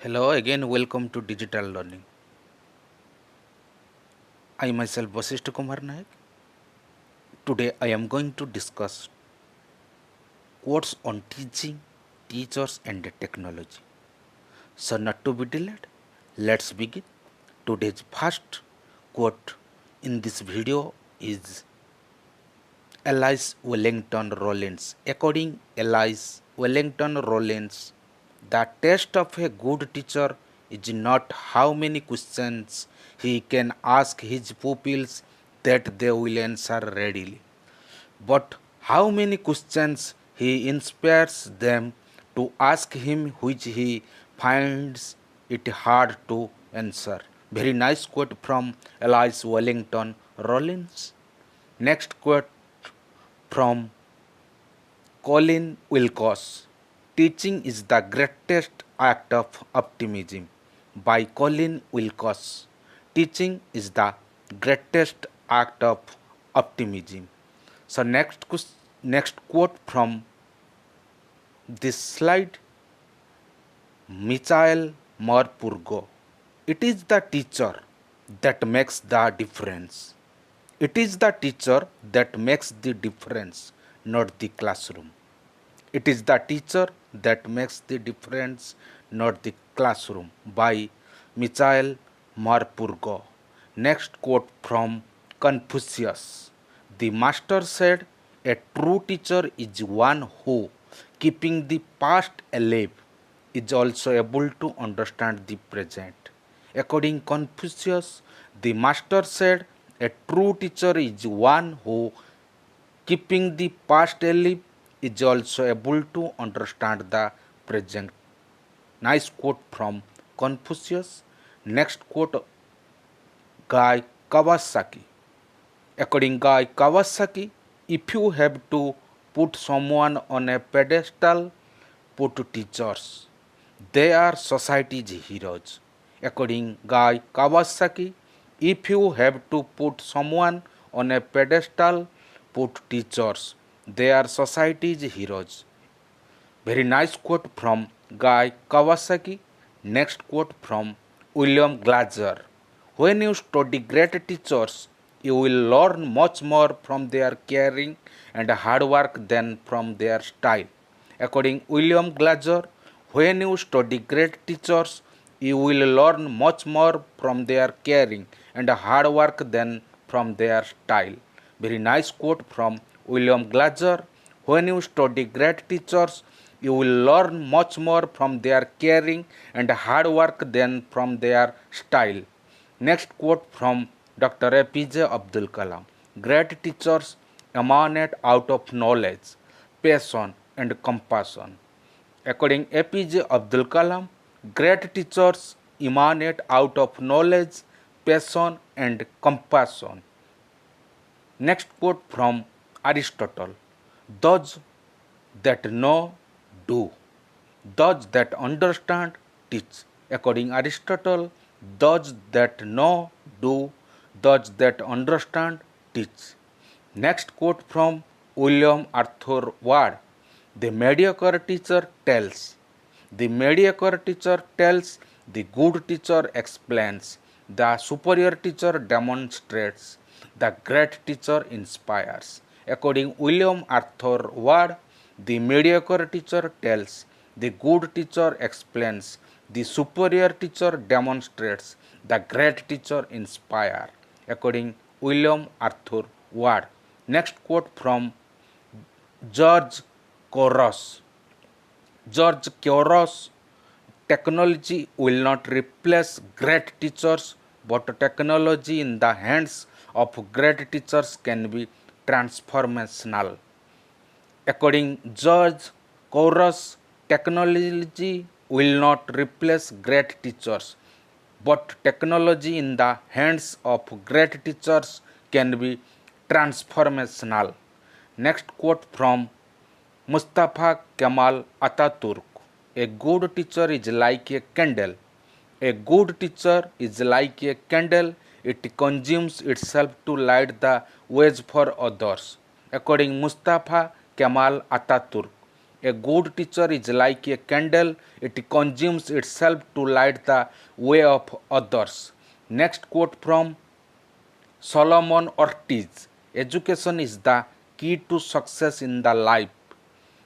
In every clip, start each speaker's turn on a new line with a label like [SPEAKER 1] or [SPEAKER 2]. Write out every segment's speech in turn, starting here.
[SPEAKER 1] Hello again, welcome to Digital Learning. I myself Vasisht Kumar Naik. Today I am going to discuss quotes on teaching, teachers and the technology. So not to be delayed, let's begin. Today's first quote in this video is Alice Wellington Rollins. According Alice Wellington Rollins, the test of a good teacher is not how many questions he can ask his pupils that they will answer readily, but how many questions he inspires them to ask him which he finds it hard to answer. Very nice quote from Alice Wellington Rollins. Next quote from Colin Wilcox. Teaching is the greatest act of optimism. By Colin Wilcox. Teaching is the greatest act of optimism. So next quote from this slide, Michael Morpurgo. It is the teacher that makes the difference. It is the teacher that makes the difference, not the classroom. It is the teacher that makes the difference, not the classroom. By Michael Morpurgo. Next quote from Confucius. The master said, a true teacher is one who, keeping the past alive, is also able to understand the present. According Confucius, the master said, a true teacher is one who, keeping the past alive, is also able to understand the present. Nice quote from Confucius. Next quote, Guy Kawasaki. According Guy Kawasaki, if you have to put someone on a pedestal, put teachers. They are society's heroes. According Guy Kawasaki, if you have to put someone on a pedestal, put teachers. They are society's heroes. Very nice quote from Guy Kawasaki. Next quote from William Glazer. When you study great teachers, you will learn much more from their caring and hard work than from their style. According William Glazer, when you study great teachers, you will learn much more from their caring and hard work than from their style. Very nice quote from William Glazer. When you study great teachers, you will learn much more from their caring and hard work than from their style. Next quote from Dr. APJ Abdul Kalam. Great teachers emanate out of knowledge, passion, and compassion. According APJ Abdul Kalam, great teachers emanate out of knowledge, passion, and compassion. Next quote from Aristotle. Those that know do. Those that understand teach. According Aristotle, those that know do. Those that understand teach. Next quote from William Arthur Ward. The mediocre teacher tells. The mediocre teacher tells, the good teacher explains, the superior teacher demonstrates, the great teacher inspires. According William Arthur Ward, the mediocre teacher tells, the good teacher explains, the superior teacher demonstrates, the great teacher inspires. According William Arthur Ward. Next quote from George Couros. George Couros, technology will not replace great teachers, but technology in the hands of great teachers can be transformational. According George Couros, technology will not replace great teachers, but technology in the hands of great teachers can be transformational. Next quote from Mustafa Kemal Ataturk. A good teacher is like a candle. A good teacher is like a candle. It consumes itself to light the ways for others. According Mustafa Kemal Ataturk, A good teacher is like a candle, it consumes itself to light the way of others. Next quote from Solomon Ortiz. Education is the key to success in the life.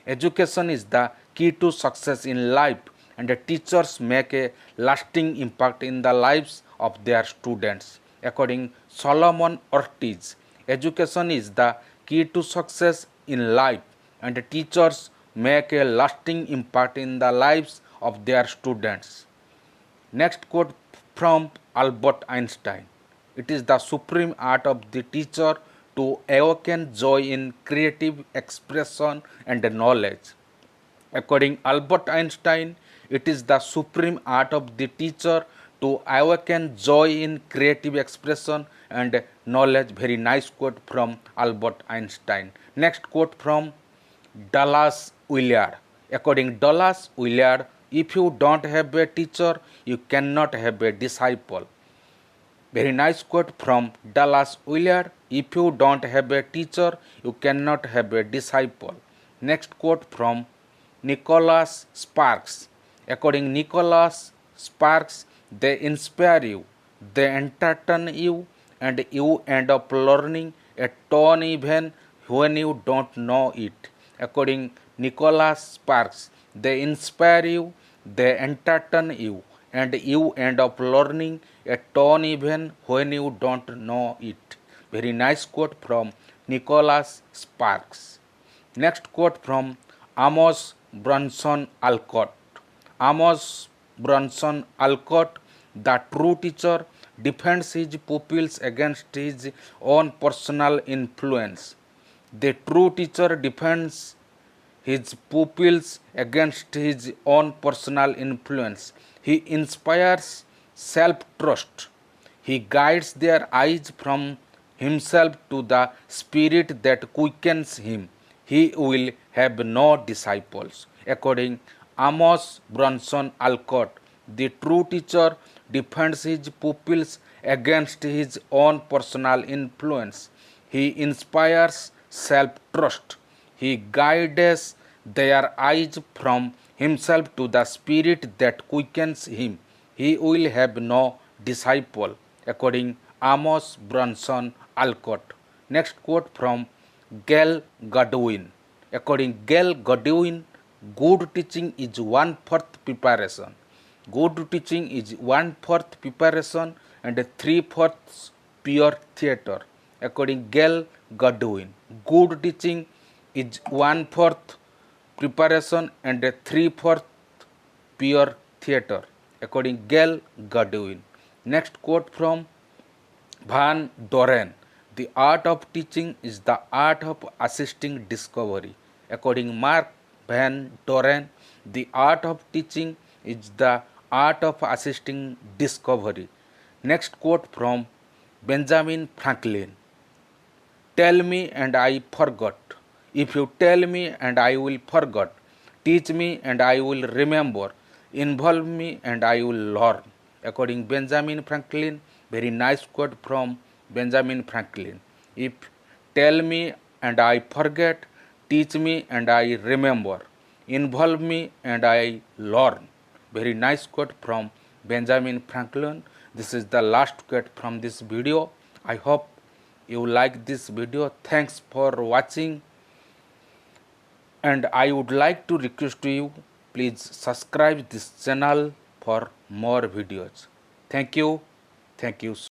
[SPEAKER 1] Education is the key to success in life, and the teachers make a lasting impact in the lives of their students. According Solomon Ortiz, education is the key to success in life, and the teachers make a lasting impact in the lives of their students. Next quote from Albert Einstein. It is the supreme art of the teacher to awaken joy in creative expression and knowledge. According Albert Einstein, it is the supreme art of the teacher to awaken joy in creative expression and knowledge. Very nice quote from Albert Einstein. Next quote from Dallas Willard. According Dallas Willard, if you don't have a teacher, you cannot have a disciple. Very nice quote from Dallas Willard. If you don't have a teacher, you cannot have a disciple. Next quote from Nicholas Sparks. According Nicholas Sparks, they inspire you, they entertain you, and you end up learning a ton even when you don't know it. According Nicholas Sparks, they inspire you, they entertain you, and you end up learning a ton even when you don't know it. Very nice quote from Nicholas Sparks. Next quote from Amos Brunson Alcott. Amos Brunson Alcott, the true teacher, defends his pupils against his own personal influence. The true teacher defends his pupils against his own personal influence. He inspires self trust. He guides their eyes from himself to the spirit that quickens him. He will have no disciples. According Amos Brunson Alcott, the true teacher defends his pupils against his own personal influence. He inspires self trust. He guides their eyes from himself to the spirit that quickens him. He will have no disciple. According Amos Brunson Alcott. Next quote from Gail Godwin. According Gail Godwin, good teaching is 1/4 preparation. Good teaching is 1/4 preparation and 3/4 pure theatre. According Gail Godwin, good teaching is 1/4 preparation and 3/4 pure theatre. According Gail Godwin. Next quote from Van Doren. The art of teaching is the art of assisting discovery. According Mark Van Doren, the art of teaching is the art of assisting discovery. Next quote from Benjamin Franklin. Tell me and I forgot. If you tell me and I will forget. Teach me and I will remember. Involve me and I will learn. According Benjamin Franklin, very nice quote from Benjamin Franklin. If tell me and I forget, teach me and I remember, involve me and I learn. Very nice quote from Benjamin Franklin. This is the last quote from this video. I hope you like this video. Thanks for watching, and I would like to request to you, please subscribe this channel for more videos. Thank you. Thank you.